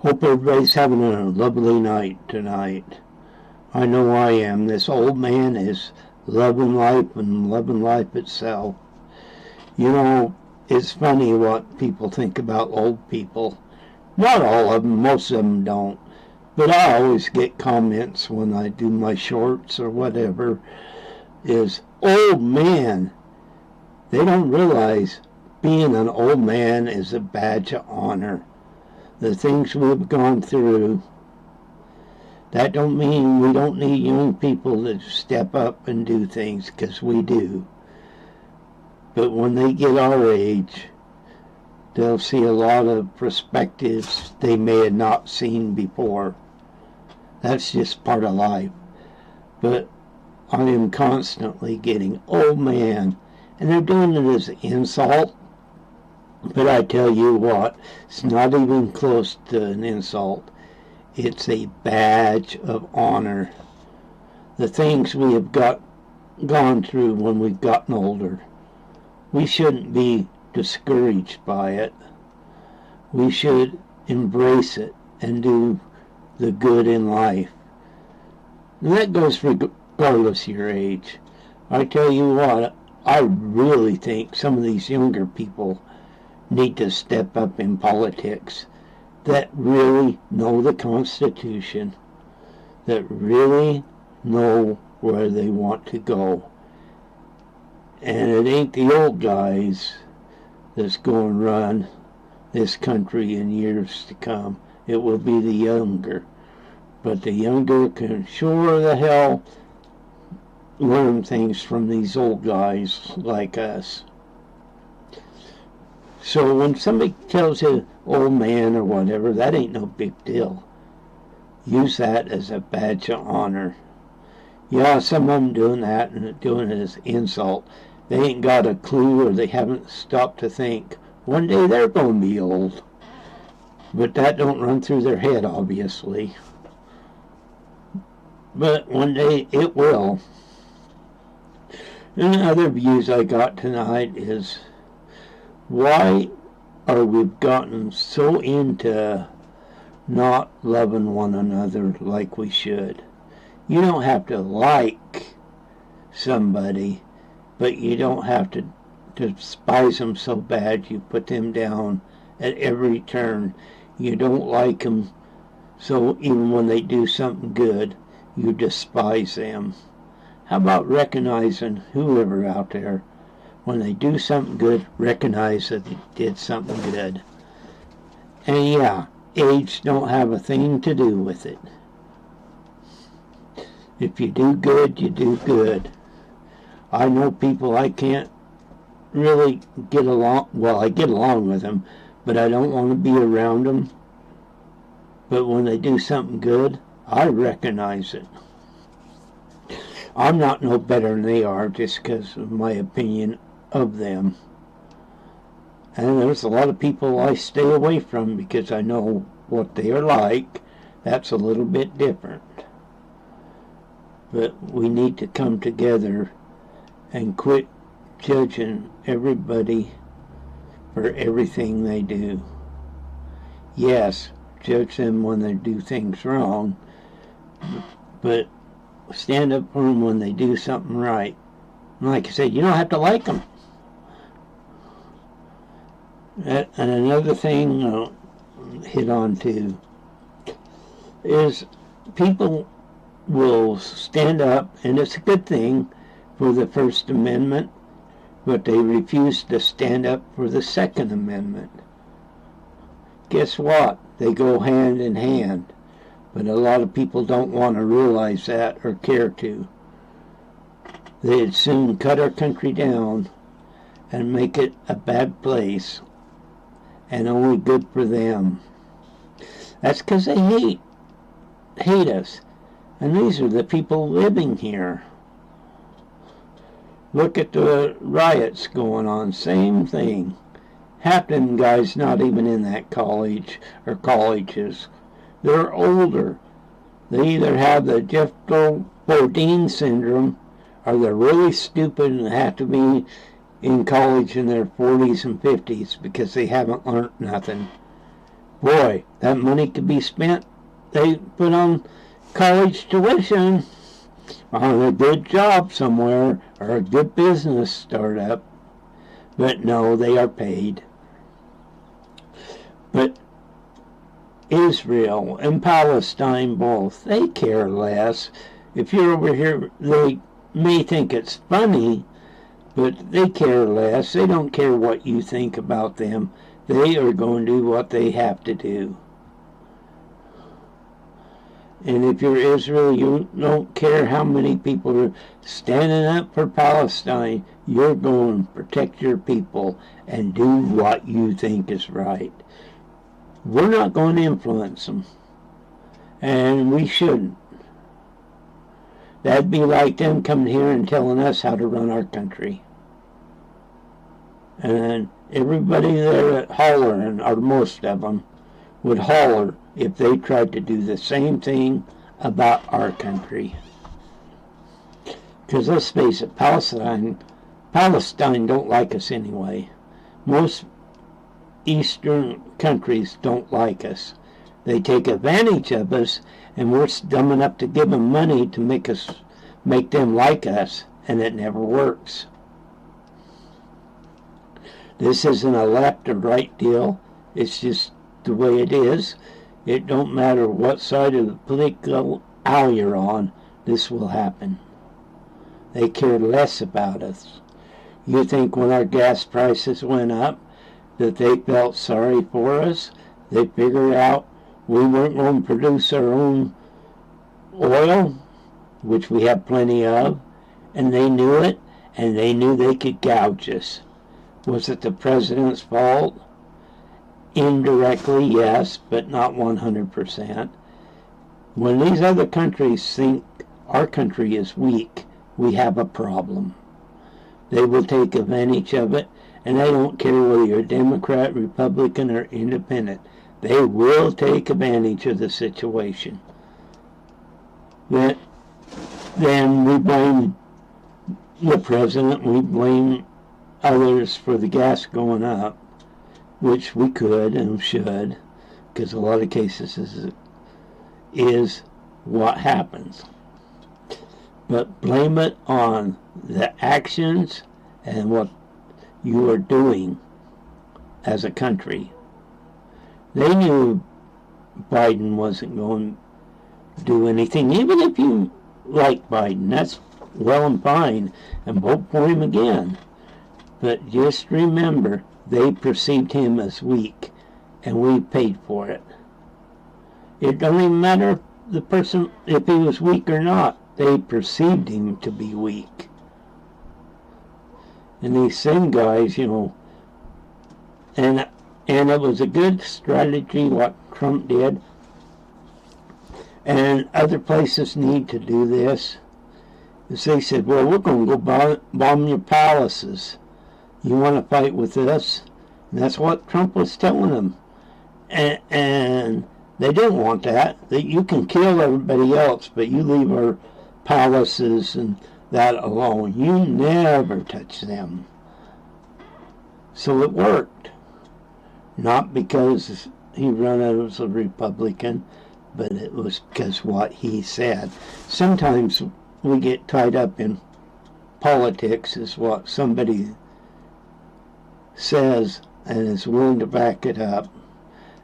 Hope everybody's having a lovely night tonight. I know I am. This old man is loving life and loving life itself. You know, it's funny what people think about old people. Not all of them, most of them don't. But I always get comments when I do my shorts or whatever is, old man. They don't realize being an old man is a badge of honor. The things we've gone through, that don't mean we don't need young people to step up and do things, because we do. But when they get our age, they'll see a lot of perspectives they may have not seen before. That's just part of life. But I am constantly getting, oh man, and they're doing it as an insult. But I tell you what, it's not even close to an insult. It's a badge of honor. The things we have gone through when we've gotten older, we shouldn't be discouraged by it. We should embrace it and do the good in life. And that goes regardless of your age. I tell you what, I really think some of these younger people need to step up in politics that really know the Constitution, that really know where they want to go. And it ain't the old guys that's going to run this country in years to come. It will be the younger. But the younger can sure the hell learn things from these old guys like us. So when somebody tells you old man or whatever, that ain't no big deal. Use that as a badge of honor. Yeah, some of them doing that and doing it as insult. They ain't got a clue, or they haven't stopped to think. One day they're going to be old. But that don't run through their head, obviously. But one day it will. And the other views I got tonight is, why are we gotten so into not loving one another like we should? You don't have to like somebody, but you don't have to despise them so bad you put them down at every turn. You don't like them, so even when they do something good, you despise them. How about recognizing whoever out there, when they do something good, recognize that they did something good. And yeah, age don't have a thing to do with it. If you do good, you do good. I know people I can't really get along, well, I get along with them, but I don't want to be around them. But when they do something good, I recognize it. I'm not no better than they are just because of my opinion of them. And there's a lot of people I stay away from because I know what they are like. That's a little bit different. But we need to come together and quit judging everybody for everything they do. Yes, judge them when they do things wrong, but stand up for them when they do something right. And like I said, you don't have to like them. And another thing I'll hit on to is people will stand up, and it's a good thing, for the First Amendment, but they refuse to stand up for the Second Amendment. Guess what? They go hand in hand, but a lot of people don't want to realize that or care to. They'd soon cut our country down and make it a bad place and only good for them. That's because they hate us. And these are the people living here. Look at the riots going on. Same thing. Half them guys not even in that college or colleges. They're older. They either have the Jeffrey Bodine syndrome, or they're really stupid and have to be in college in their 40s and 50s because they haven't learned nothing. Boy, that money could be spent, they put on college tuition on a good job somewhere or a good business startup. But no, they are paid. But Israel and Palestine both, they care less. If you're over here, they may think it's funny, but they care less. They don't care what you think about them. They are going to do what they have to do. And if you're Israel, you don't care how many people are standing up for Palestine. You're going to protect your people and do what you think is right. We're not going to influence them. And we shouldn't. That'd be like them coming here and telling us how to run our country. And everybody there at hollering, or most of them, would holler if they tried to do the same thing about our country. Because let's face it, Palestine don't like us anyway. Most Eastern countries don't like us. They take advantage of us, and we're dumb enough to give them money to make them like us, and it never works. This isn't a left or right deal. It's just the way it is. It don't matter what side of the political aisle you're on, this will happen. They care less about us. You think when our gas prices went up that they felt sorry for us? They figured out we weren't going to produce our own oil, which we have plenty of, and they knew it, and they knew they could gouge us. Was it the president's fault? Indirectly, yes, but not 100%. When these other countries think our country is weak, we have a problem. They will take advantage of it, and they don't care whether you're Democrat, Republican, or Independent. They will take advantage of the situation. Then we blame the president, we blame others for the gas going up, which we could and should, because a lot of cases is what happens. But blame it on the actions and what you are doing as a country. They knew Biden wasn't going to do anything, even if you like Biden. That's well and fine, and vote for him again. But just remember, they perceived him as weak, and we paid for it. It don't even matter the person, if he was weak or not. They perceived him to be weak. And these same guys, and it was a good strategy what Trump did. And other places need to do this. Is they said, well, we're going to go bomb your palaces. You want to fight with us? And that's what Trump was telling them. And they didn't want that. That you can kill everybody else, but you leave our palaces and that alone. You never touch them. So it worked. Not because he ran as a Republican, but it was because what he said. Sometimes we get tied up in politics is what somebody says and is willing to back it up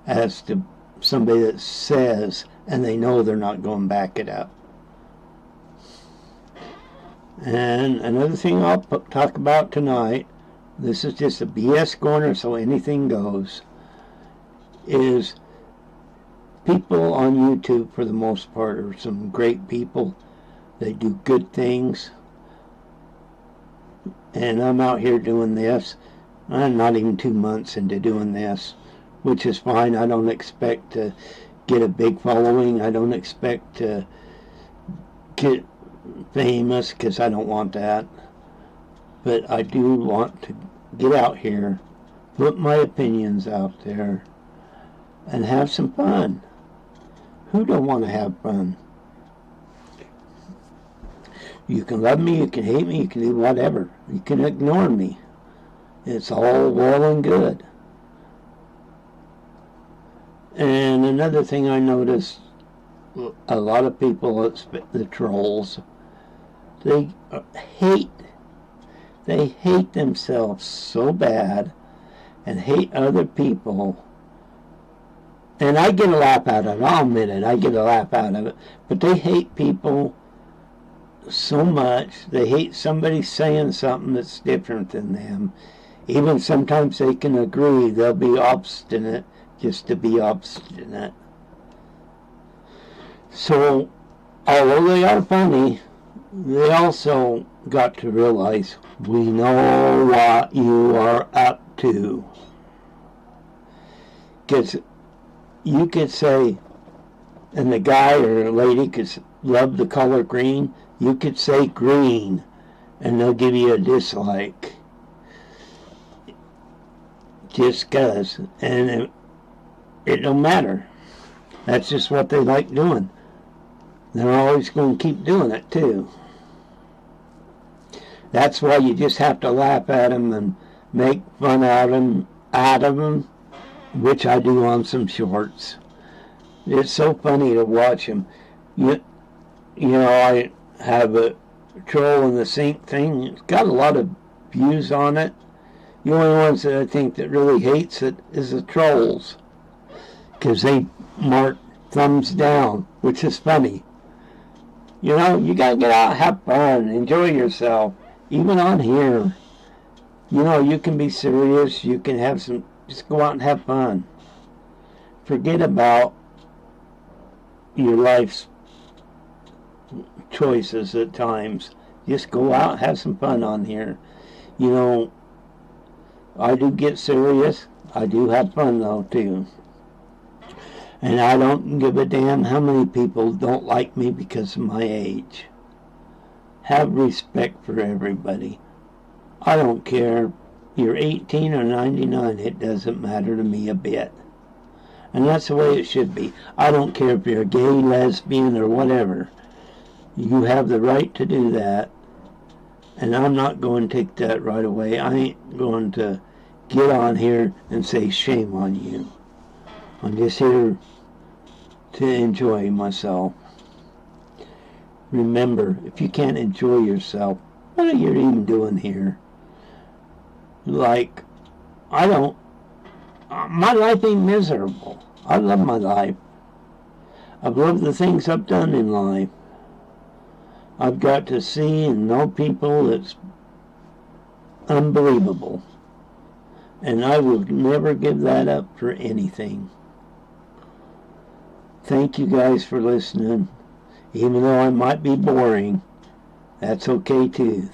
as to somebody that says and they know they're not going to back it up. And another thing I'll talk about tonight, this is just a BS corner so anything goes, is people on YouTube for the most part are some great people. They do good things. And I'm out here doing this. I'm not even 2 months into doing this, which is fine. I don't expect to get a big following. I don't expect to get famous because I don't want that. But I do want to get out here, put my opinions out there, and have some fun. Who don't want to have fun? You can love me, you can hate me, you can do whatever. You can ignore me. It's all well and good. And another thing I noticed, a lot of people, the trolls, they hate themselves so bad and hate other people. And I get a laugh out of it. I'll admit it. I get a laugh out of it. But they hate people so much. They hate somebody saying something that's different than them. Even sometimes they can agree. They'll be obstinate just to be obstinate. So, although they are funny, they also got to realize, we know what you are up to. Because you could say, and the guy or lady could love the color green, you could say green, and they'll give you a dislike. Just 'cause. And it don't matter. That's just what they like doing. They're always going to keep doing it, too. That's why you just have to laugh at them and make fun out of them, which I do on some shorts. It's so funny to watch them. You know, I have a troll in the sink thing. It's got a lot of views on it. The only ones that I think that really hates it is the trolls, because they mark thumbs down, which is funny. You know, you gotta get out, have fun, enjoy yourself. Even on here, you know, you can be serious. You can have just go out and have fun. Forget about your life's choices at times. Just go out and have some fun on here. You know, I do get serious. I do have fun though too. And I don't give a damn how many people don't like me because of my age. Have respect for everybody. I don't care. You're 18 or 99. It doesn't matter to me a bit. And that's the way it should be. I don't care if you're gay, lesbian, or whatever. You have the right to do that. And I'm not going to take that right away. I ain't going to get on here and say shame on you. I'm just here to enjoy myself. Remember, if you can't enjoy yourself, what are you even doing here? Like, my life ain't miserable. I love my life. I've loved the things I've done in life. I've got to see and know people that's unbelievable. And I would never give that up for anything. Thank you guys for listening. Even though I might be boring, that's okay too.